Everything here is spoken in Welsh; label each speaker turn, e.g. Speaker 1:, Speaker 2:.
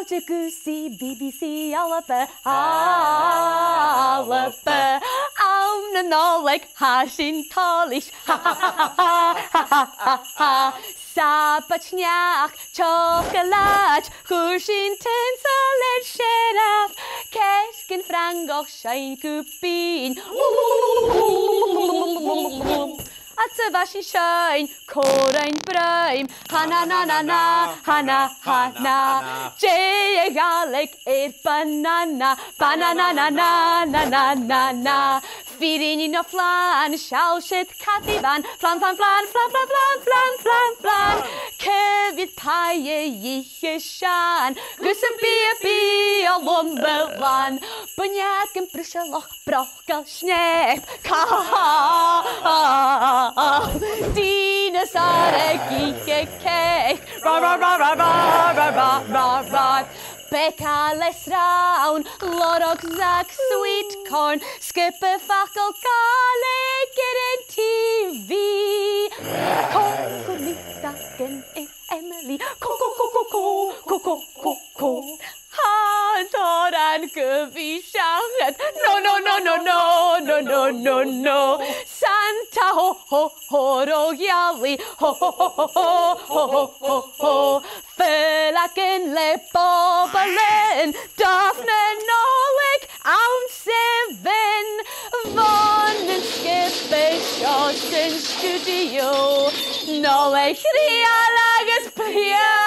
Speaker 1: CBBC ALBA, ALBA. Am na Nollaig Chridheil Bliadhna, Sabachneach, chocolate, Cuir tinsel and sheriff, Keskin frangoch shine cupin. At the vashi shine, corain brime, hana na na na, hana hana. Jay galek banana, banana na na na na na na. Feeding in a flan, shall shit catty van, flan flan flan flan flan flan flan flan flan. Kevit pie ye shan, gussen be a lumberlan. Bunyak and prishalach brochel schneck, ka. Dina sare geeke cake, ra ra ra ra ra ra ra ra ra. Becca les round, lorog zag sweet corn, skip a fackle garlic, get in TV. Coco Dagen Emily, coco coco coco coco coco. Hantor and Gubby shouted, no no no no no no no no no. Santa ho ho ho ro yali ho ho ho ho ho ho ho ho. Felakin le bobbelin, Daphne Nollaig out 7. Bhon and skip a shot in studio. Nollaig Chridheil Bliadhna Mhath.